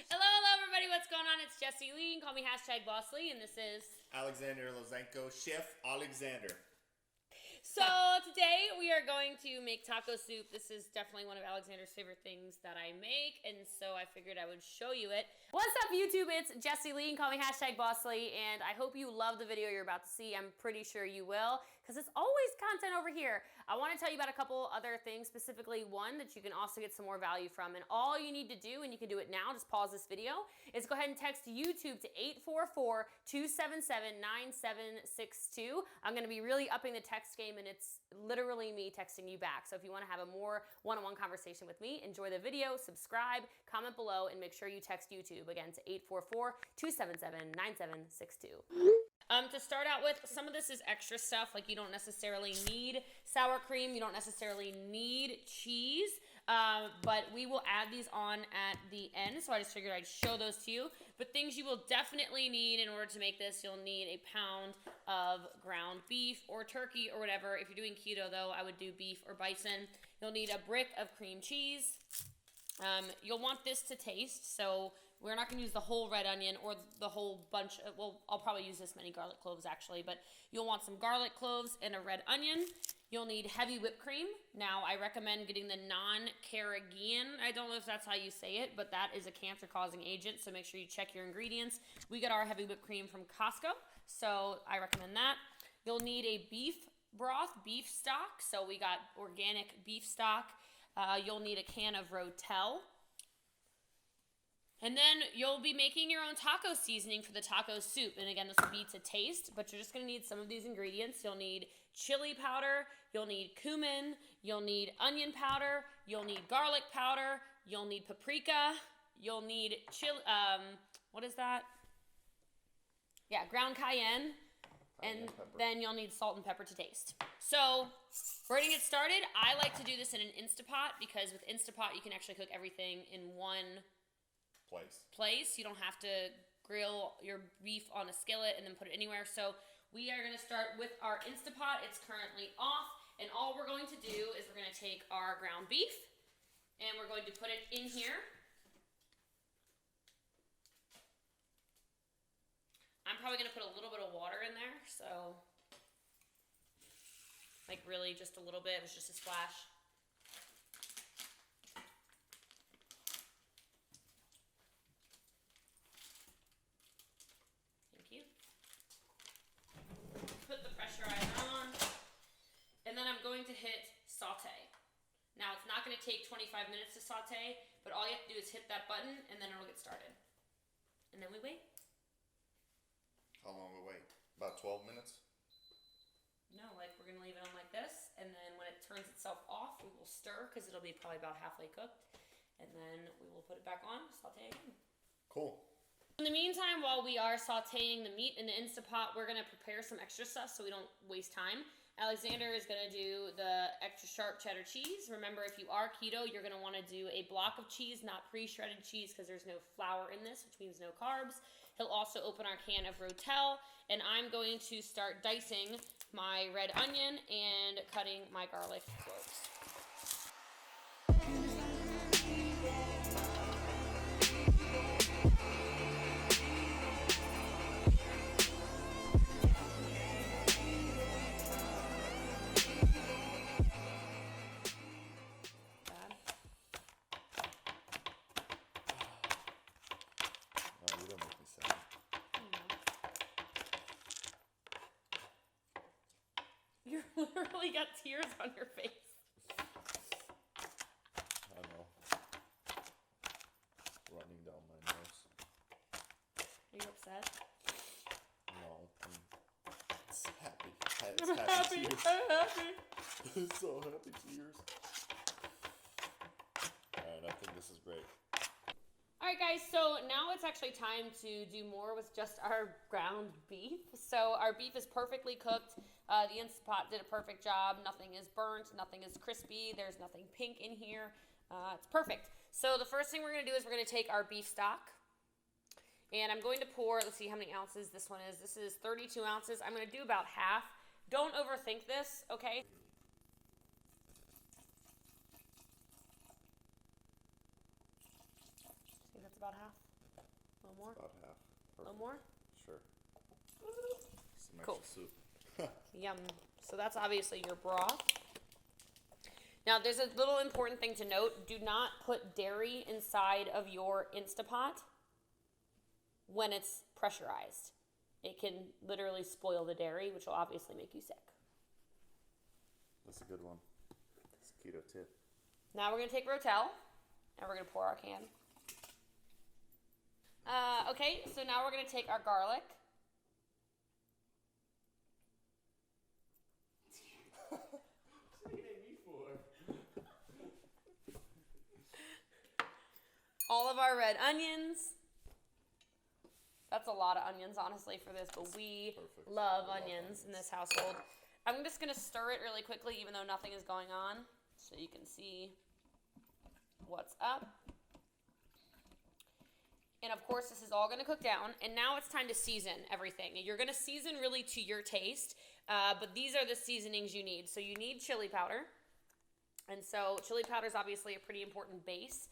Hello, everybody. What's going on? It's Jessie Lee. Call me #BossLee, and this is Oleksandr Lozenko, Chef Oleksandr. So today we are going to make taco soup. This is definitely one of Alexander's favorite things that I make, and so I figured I would show you it. What's up, YouTube? It's Jessie Lee, and call me #BossLee, and I hope you love the video you're about to see. I'm pretty sure you will, because it's always content over here. I want to tell you about a couple other things, specifically one that you can also get some more value from, and all you need to do, and you can do it now, just pause this video, is go ahead and text YouTube to 844-277-9762. I'm going to be really upping the text game, and it's literally me texting you back. So if you want to have a more one-on-one conversation with me, enjoy the video, subscribe, comment below, and make sure you text YouTube again to 844-277-9762. To start out with, some of this is extra stuff, like you don't necessarily need sour cream, you don't necessarily need cheese, but we will add these on at the end, so I just figured I'd show those to you. But things you will definitely need in order to make this, you'll need a pound of ground beef or turkey or whatever. If you're doing keto though, I would do beef or bison. You'll need a brick of cream cheese. You'll want this to taste, so we're not going to use the whole red onion or the whole bunch of, well, I'll probably use this many garlic cloves actually, but you'll want some garlic cloves and a red onion. You'll need heavy whipped cream. Now, I recommend getting the non-Carrageenan. I don't know if that's how you say it, but that is a cancer-causing agent, so make sure you check your ingredients. We got our heavy whipped cream from Costco, so I recommend that. You'll need a beef broth, beef stock, so we got organic beef stock. You'll need a can of Rotel. And then you'll be making your own taco seasoning for the taco soup. And again, this will be to taste, but you're just going to need some of these ingredients. You'll need chili powder, you'll need cumin, you'll need onion powder, you'll need garlic powder, you'll need paprika, you'll need chili, what is that? Yeah, ground cayenne. And then you'll need salt and pepper to taste. So we're going to get started. I like to do this in an Instapot because with Instapot, you can actually cook everything in one place. You don't have to grill your beef on a skillet and then put it anywhere. So we are going to start with our Instapot. It's currently off. And all we're going to do is we're going to take our ground beef and we're going to put it in here. I'm probably going to put a little bit of water in there. So like really just a little bit. It was just a splash. And then I'm going to hit saute. Now it's not going to take 25 minutes to saute, but all you have to do is hit that button and then it'll get started. And then we wait. How long will we wait? About 12 minutes? No, like we're going to leave it on like this, and then when it turns itself off, we will stir because it'll be probably about halfway cooked. And then we will put it back on, saute again. Cool. In the meantime, while we are sauteing the meat in the Instapot, we're going to prepare some extra stuff so we don't waste time. Alexander is going to do the extra sharp cheddar cheese. Remember, if you are keto, you're going to want to do a block of cheese, not pre-shredded cheese, because there's no flour in this, which means no carbs. He'll also open our can of Rotel, and I'm going to start dicing my red onion and cutting my garlic cloves. You literally got tears on your face. I know. Running down my nose. Are you upset? No, it's happy. It's happy tears. I'm happy. It's so happy tears. Alright, I think this is great. Alright guys, so now it's actually time to do more with just our ground beef. So our beef is perfectly cooked. The Instapot did a perfect job. Nothing is burnt, nothing is crispy, there's nothing pink in here. It's perfect. So the first thing we're going to do is we're going to take our beef stock. And I'm going to pour, let's see how many ounces this one is. This is 32 ounces. I'm going to do about half. Don't overthink this, okay? See, that's about half. A little more? About half. A little Perfect. more? Sure. Some Cool. extra soup. Yum. So that's obviously your broth. Now, there's a little important thing to note. Do not put dairy inside of your Instapot when it's pressurized. It can literally spoil the dairy, which will obviously make you sick. That's a good one. It's a keto tip. Now we're going to take Rotel, and we're going to pour our can. Okay, so now we're going to take our garlic. All of our red onions. That's a lot of onions, honestly, for this, but we love onions in this household. I'm just going to stir it really quickly, even though nothing is going on, so you can see what's up. And of course, this is all going to cook down. And now it's time to season everything. You're going to season really to your taste, but these are the seasonings you need. So you need chili powder. And so chili powder is obviously a pretty important base.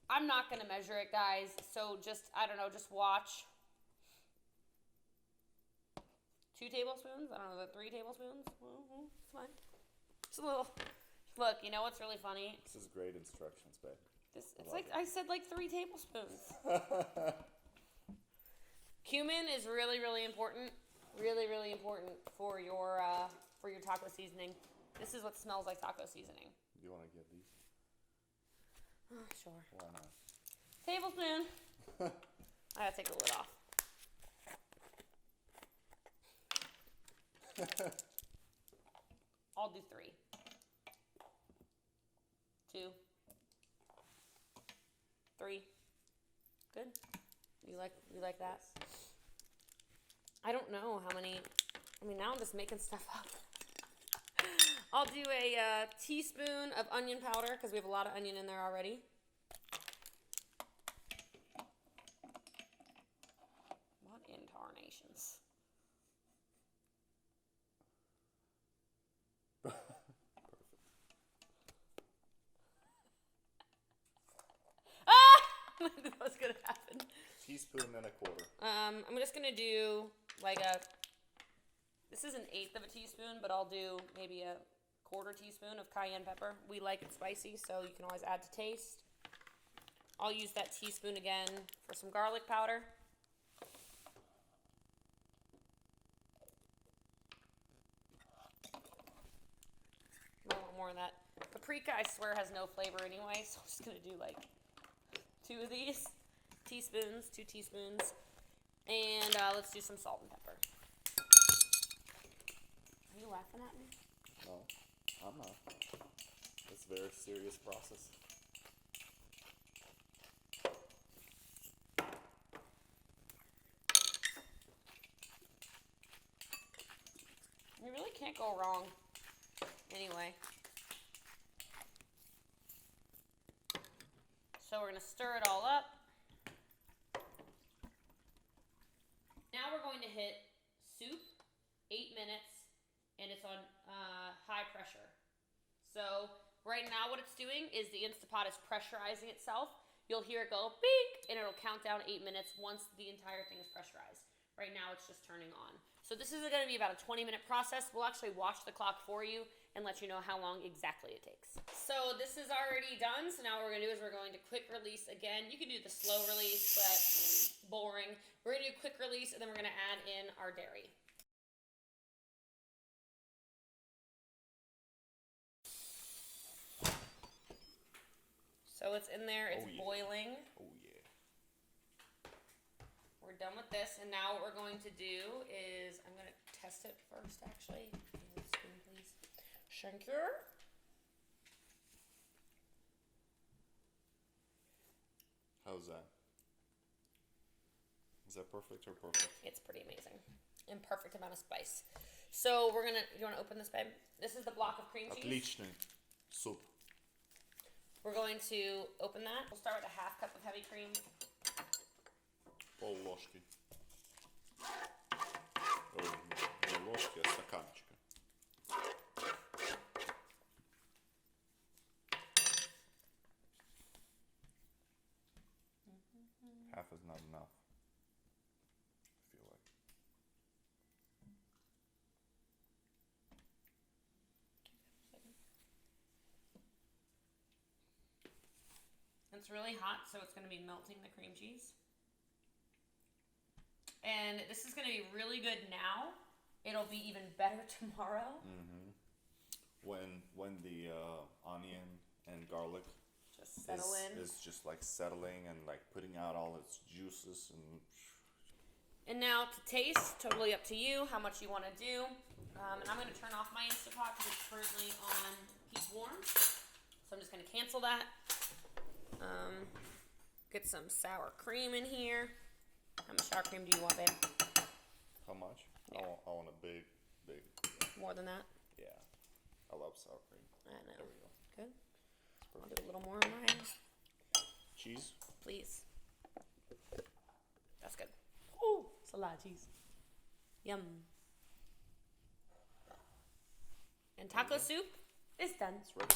I'm not going to measure it, guys. So just, I don't know, just watch. 2 tablespoons? I don't know, 3 tablespoons? It's fine. Just a little. Look, you know what's really funny? This is great instructions, babe. It's like I said, like 3 tablespoons. Cumin is really, really important. Really, really important for your taco seasoning. This is what smells like taco seasoning. Do you want to get these? Sure. Why not? Tablespoon. I gotta take the lid off. I'll do 3. 2. 3. Good. You like that? I don't know how many. I mean, now I'm just making stuff up. I'll do a teaspoon of onion powder because we have a lot of onion in there already. What in tarnations? I knew that was gonna happen. Teaspoon and a quarter. I'm just gonna do like this is 1/8 of a teaspoon, but I'll do maybe a 1/4 teaspoon of cayenne pepper. We like it spicy, so you can always add to taste. I'll use that teaspoon again for some garlic powder. A little more of that. Paprika, I swear, has no flavor anyway, so I'm just gonna do like 2 of these teaspoons, 2 teaspoons, and let's do some salt and pepper. Are you laughing at me? No, I'm not. It's a very serious process. You really can't go wrong. Anyway. So we're going to stir it all up. Now we're going to hit soup, 8 minutes, and it's on high pressure. So right now what it's doing is the Instapot is pressurizing itself. You'll hear it go beep, and it'll count down 8 minutes once the entire thing is pressurized. Right now it's just turning on. So this is going to be about a 20-minute process. We'll actually watch the clock for you and let you know how long exactly it takes. So this is already done. So now what we're going to do is we're going to quick release again. You can do the slow release, but boring. We're going to do quick release, and then we're going to add in our dairy. So it's in there. It's boiling. Oh, yeah. We're done with this, and now what we're going to do is, I'm going to test it first, actually. Spoon, please. Thank you. How's that? Is that perfect or perfect? It's pretty amazing. And perfect amount of spice. So we're going to, you want to open this, babe? This is the block of cream cheese. Отличный суп. We're going to open that. We'll start with a 1/2 cup of heavy cream. Пол ложки. Ой, не ложки, а стаканчика. half is not enough. I feel like. It's really hot, so it's going to be melting the cream cheese. And this is going to be really good now. It'll be even better tomorrow. Mm-hmm. When the onion and garlic just settle in. Is just like settling and like putting out all its juices and now to taste, totally up to you how much you want to do. And I'm going to turn off my Instant Pot because it's currently on keep warm. So I'm just going to cancel that. Get some sour cream in here. How much sour cream do you want, babe? How much? Yeah. I want a big. More than that? Yeah. I love sour cream. I know. There we go. Good. I'll do a little more on mine. Cheese? Please. That's good. Ooh, it's a lot of cheese. Yum. And taco soup is done. It's ready.